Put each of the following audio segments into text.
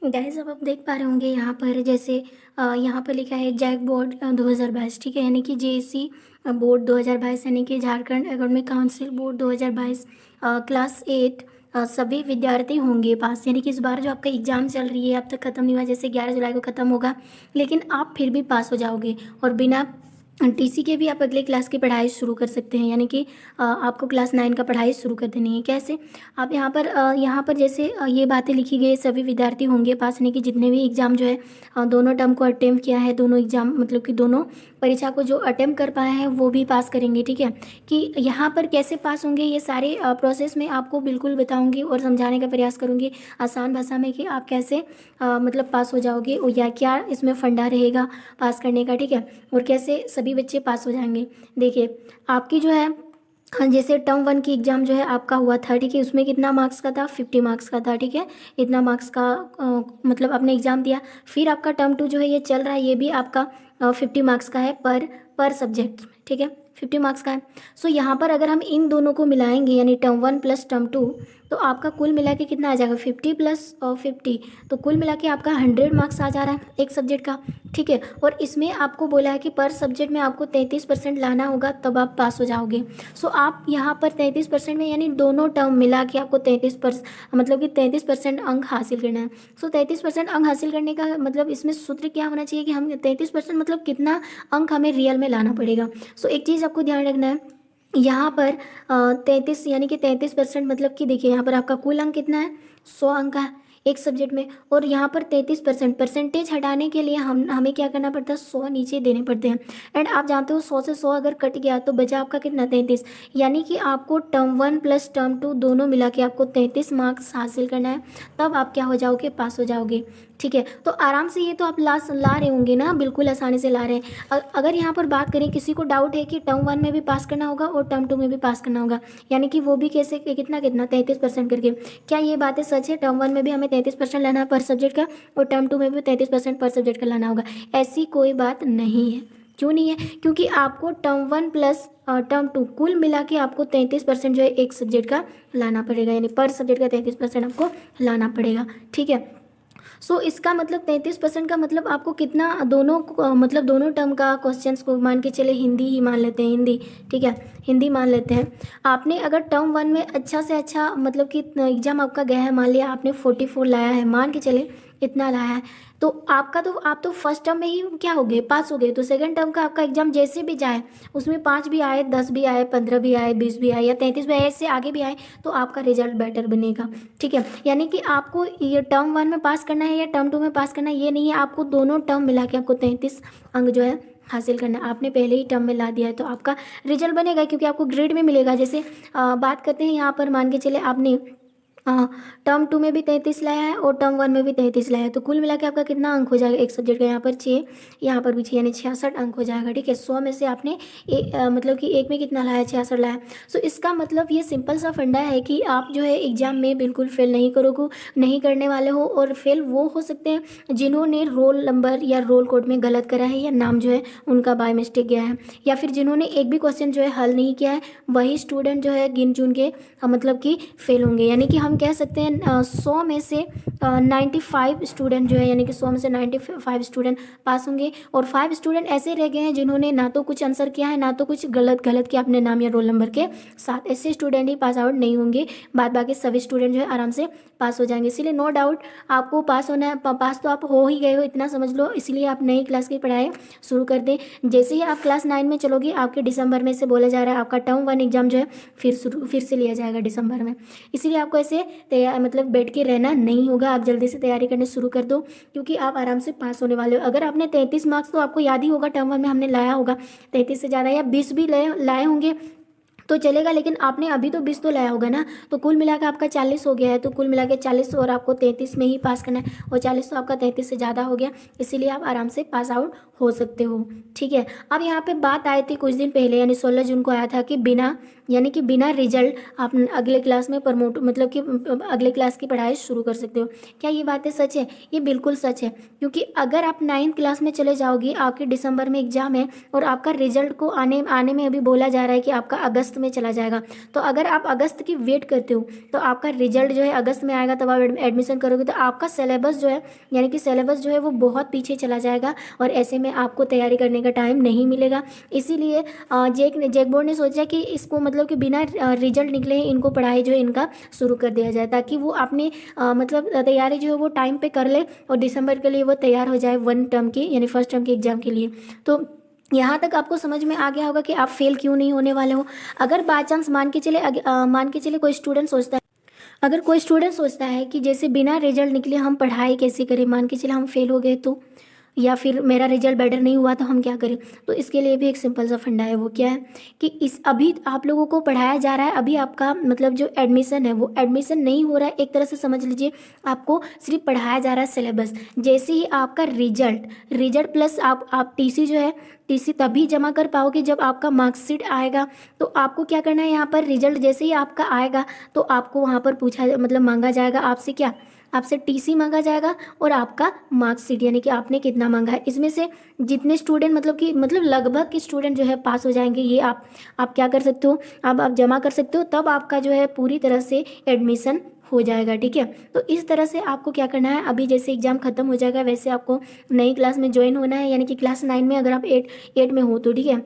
Guys अब आप देख पा रहे होंगे यहाँ पर जैसे यहाँ पर लिखा है जैक बोर्ड 2022, ठीक है, यानी कि जेएससी बोर्ड 2022, यानी कि Jharkhand academic council board 2022 class 8 सभी विद्यार्थी होंगे पास। यानी कि इस बार जो आपका एग्ज़ाम चल रही है अब तक ख़त्म नहीं हुआ, जैसे 11 जुलाई को ख़त्म होगा, लेकिन आप फिर भी पास हो जाओगे और बिना टीसी के भी आप अगले क्लास की पढ़ाई शुरू कर सकते हैं। यानी कि आपको क्लास 9 का पढ़ाई शुरू कर देनी है। कैसे? आप यहाँ पर जैसे ये बातें लिखी गई, सभी विद्यार्थी होंगे पास, यानी कि जितने भी एग्ज़ाम जो है दोनों टर्म को अटेम्प्ट किया है, दोनों एग्ज़ाम मतलब कि दोनों परीक्षा को जो अटेम्प्ट कर पाए हैं वो भी पास करेंगे। ठीक है, कि यहाँ पर कैसे पास होंगे ये सारे प्रोसेस में आपको बिल्कुल बताऊँगी और समझाने का प्रयास करूँगी आसान भाषा में कि आप कैसे मतलब पास हो जाओगे या क्या इसमें फंडा रहेगा पास करने का। ठीक है, और कैसे सभी बच्चे पास हो जाएंगे। देखिए आपकी जो है हाँ, जैसे टर्म 1 की एग्ज़ाम जो है आपका हुआ था, ठीक है, उसमें कितना मार्क्स का था? 50 मार्क्स का था। ठीक है, इतना मार्क्स का मतलब आपने एग्ज़ाम दिया। फिर आपका टर्म 2 जो है ये चल रहा है, ये भी आपका 50 मार्क्स का है पर सब्जेक्ट। ठीक है, 50 मार्क्स का है। सो यहाँ पर अगर हम इन दोनों को मिलाएंगे यानी टर्म 1 प्लस टर्म 2, तो आपका कुल मिला के कितना आ जाएगा? 50 प्लस 50, तो कुल मिला के आपका 100 मार्क्स आ जा रहा है एक सब्जेक्ट का। ठीक है, और इसमें आपको बोला है कि पर सब्जेक्ट में आपको 33% लाना होगा, तब आप पास हो जाओगे। सो आप यहाँ पर 33% में यानी दोनों टर्म मिला के आपको 33% मतलब कि 33% अंक हासिल करना है। सो 33% अंक हासिल करने का मतलब इसमें सूत्र क्या होना चाहिए कि हम 33% मतलब कितना अंक हमें रियल में लाना पड़ेगा। सो एक चीज़ आपको ध्यान रखना है, यहाँ पर 33 यानी कि 33% मतलब कि देखिए यहाँ पर आपका कुल अंक कितना है? 100 अंक का है एक सब्जेक्ट में, और यहाँ पर 33% परसेंटेज हटाने के लिए हमें क्या करना पड़ता है? 100 नीचे देने पड़ते हैं। एंड आप जानते हो 100 से 100 अगर कट गया तो बचा आपका कितना? 33। यानी कि आपको टर्म 1 प्लस टर्म 2 दोनों मिला के आपको 33 मार्क्स हासिल करना है, तब आप क्या हो जाओगे? पास हो जाओगे। ठीक है, तो आराम से ये तो आप ला रहे होंगे ना, बिल्कुल आसानी से ला रहे हैं। अगर यहाँ पर बात करें, किसी को डाउट है कि टर्म 1 में भी पास करना होगा और टर्म 2 में भी पास करना होगा, यानी कि वो भी कैसे कितना कितना 33% करके, क्या ये बातें सच है? टर्म 1 में भी हमें 33% लाना है पर सब्जेक्ट का और टर्म 2 में भी 33% पर सब्जेक्ट का लाना होगा? ऐसी कोई बात नहीं है। क्यों नहीं है? क्योंकि आपको टर्म 1 प्लस टर्म 2 कुल मिला के आपको 33% जो है एक सब्जेक्ट का लाना पड़ेगा, यानी पर सब्जेक्ट का 33% आपको लाना पड़ेगा। ठीक है, सो इसका मतलब 33% का मतलब आपको कितना दोनों मतलब दोनों टर्म का क्वेश्चंस को मान के चले, हिंदी ही मान लेते हैं, हिंदी। ठीक है, हिंदी मान लेते हैं। आपने अगर टर्म 1 में अच्छा से अच्छा मतलब कि एग्जाम आपका गया है, मान लिया आपने 44 लाया है, मान के चले इतना लाया है, तो आप तो फर्स्ट टर्म में ही क्या हो गए? पास हो गए। तो सेकंड टर्म का आपका एग्जाम जैसे भी जाए, उसमें 5 भी आए, 10 भी आए, 15 भी आए, 20 भी आए या 33 भी आए, इससे आगे भी आए, तो आपका रिजल्ट बेटर बनेगा। ठीक है, यानी कि आपको ये टर्म 1 में पास करना है या टर्म 2 में पास करना है ये नहीं है, आपको दोनों टर्म मिला के आपको 33 अंक जो है हासिल करना है। आपने पहले ही टर्म में ला दिया है तो आपका रिजल्ट बनेगा, क्योंकि आपको ग्रेड में मिलेगा। जैसे बात करते हैं यहाँ पर, मान के चले आपने टर्म 2 में भी 33 लाया है और टर्म 1 में भी 33 लाया है, तो कुल मिला के आपका कितना अंक हो जाएगा एक सब्जेक्ट का? यहाँ पर 6, यहाँ पर भी 6, यानी 66 अंक हो जाएगा। ठीक है, 100 में से आपने मतलब कि एक में कितना लाया? 66 लाया। सो इसका मतलब ये सिंपल सा फंडा है कि आप जो है एग्जाम में बिल्कुल फेल नहीं करने वाले हो, और फेल वो हो सकते हैं जिन्होंने रोल नंबर या रोल कोड में गलत करा है या नाम जो है उनका बाय मिस्टेक गया है, या फिर जिन्होंने एक भी क्वेश्चन जो है हल नहीं किया है, वही स्टूडेंट जो है गिन चुन के मतलब कि फेल होंगे। यानी कि हम कह सकते हैं 100 में से 95 स्टूडेंट जो है, यानी कि 100 में से 95 स्टूडेंट पास होंगे, और 5 स्टूडेंट ऐसे रह गए हैं जिन्होंने ना तो कुछ आंसर किया है, ना तो कुछ गलत किया अपने नाम या रोल नंबर के साथ। ऐसे स्टूडेंट ही पास आउट नहीं होंगे, बाद बाकी सभी स्टूडेंट जो है आराम से पास हो जाएंगे। इसीलिए नो डाउट आपको पास होना है, पास तो आप हो ही गए हो, इतना समझ लो। इसलिए आप नई क्लास की पढ़ाई शुरू कर दें। जैसे ही आप क्लास 9 में चलोगे, आपके दिसंबर में से बोला जा रहा है आपका टर्म 1 एग्जाम जो है फिर से लिया जाएगा दिसंबर में। इसीलिए आपको ऐसे तैयार मतलब बैठ के रहना नहीं होगा, आप जल्दी से तैयारी करना शुरू कर दो, क्योंकि आप आराम से पास होने वाले हो। अगर आपने 33 मार्क्स, तो आपको याद ही होगा टर्म 1 में हमने लाया होगा 33 से ज़्यादा, या 20 भी लाए होंगे तो चलेगा, लेकिन आपने अभी तो 20 तो लाया होगा ना, तो कुल मिला के आपका 40 हो गया है। तो कुल मिला के 40 और आपको 33 में ही पास करना है, और 40 तो आपका 33 से ज़्यादा हो गया, इसीलिए आप आराम से पास आउट हो सकते हो। ठीक है, अब यहाँ पे बात आई थी कुछ दिन पहले, यानी 16 जून को आया था कि बिना यानी कि बिना रिजल्ट आप अगले क्लास में प्रमोट मतलब कि अगले क्लास की पढ़ाई शुरू कर सकते हो। क्या ये बातें सच है? ये बिल्कुल सच है, क्योंकि अगर आप 9th क्लास में चले जाओगे, आपके दिसंबर में एग्जाम है और आपका रिजल्ट को आने आने में अभी बोला जा रहा है कि आपका अगस्त में चला जाएगा, तो अगर आप अगस्त की वेट करते हो तो आपका रिजल्ट जो है अगस्त में आएगा, तब आप एडमिशन करोगे तो आपका सिलेबस जो है, यानी कि सिलेबस जो है वो बहुत पीछे चला जाएगा और ऐसे में आपको तैयारी करने का टाइम नहीं मिलेगा। इसीलिए जैक बोर्ड ने सोचा कि इसको मतलब कि बिना रिजल्ट निकले ही इनको पढ़ाई जो है इनका शुरू कर दिया जाए, ताकि वो अपनी मतलब तैयारी जो है वो टाइम पे कर ले और दिसंबर के लिए वो तैयार हो जाए 1 टर्म की यानी फर्स्ट टर्म के एग्जाम के लिए। तो यहाँ तक आपको समझ में आ गया होगा कि आप फेल क्यों नहीं होने वाले हो। अगर बाय चांस मान के चले कोई स्टूडेंट सोचता है, अगर कोई स्टूडेंट सोचता है कि जैसे बिना रिजल्ट निकले हम पढ़ाई कैसे करें, मान के चले हम फेल हो गए तो, या फिर मेरा रिजल्ट बेटर नहीं हुआ तो हम क्या करें। तो इसके लिए भी एक सिंपल सा फंडा है, वो क्या है कि इस अभी आप लोगों को पढ़ाया जा रहा है, अभी आपका मतलब जो एडमिशन है वो एडमिशन नहीं हो रहा है, एक तरह से समझ लीजिए आपको सिर्फ पढ़ाया जा रहा है सिलेबस। जैसे ही आपका रिजल्ट प्लस आप टीसी जो है, टीसी तभी जमा कर पाओगे जब आपका मार्कशीट आएगा। तो आपको क्या करना है, यहाँ पर रिजल्ट जैसे ही आपका आएगा तो आपको वहाँ पर पूछा मतलब मांगा जाएगा आपसे क्या, आपसे टीसी मांगा जाएगा और आपका मार्कशीट, यानी कि आपने कितना मांगा है। इसमें से जितने स्टूडेंट मतलब लगभग के स्टूडेंट जो है पास हो जाएंगे, ये आप क्या कर सकते हो, अब आप जमा कर सकते हो, तब आपका जो है पूरी तरह से एडमिशन हो जाएगा। ठीक है, तो इस तरह से आपको क्या करना है, अभी जैसे एग्जाम खत्म हो जाएगा वैसे आपको नई क्लास में ज्वाइन होना है, यानी कि क्लास 9 में अगर आप 8 में हो तो। ठीक है,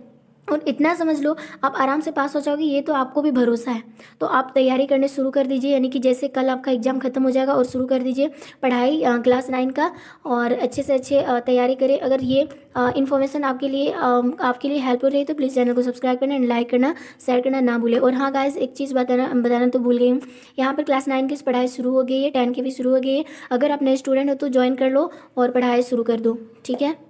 और इतना समझ लो आप आराम से पास हो जाओगे, ये तो आपको भी भरोसा है। तो आप तैयारी करने शुरू कर दीजिए, यानी कि जैसे कल आपका एग्जाम खत्म हो जाएगा और शुरू कर दीजिए पढ़ाई क्लास 9 का, और अच्छे से अच्छे तैयारी करें। अगर ये इन्फॉर्मेशन आपके लिए हेल्पफुल रही तो प्लीज़ चैनल को सब्सक्राइब करना एंड लाइक करना, शेयर करना ना भूलें। और हाँ गाइस, एक चीज़ बताना तो भूल गई हूँ, यहाँ पर क्लास 9 की पढ़ाई शुरू हो गई है, 10 की भी शुरू हो गई है। अगर आप नए स्टूडेंट हो तो ज्वाइन कर लो और पढ़ाई शुरू कर दो। ठीक है।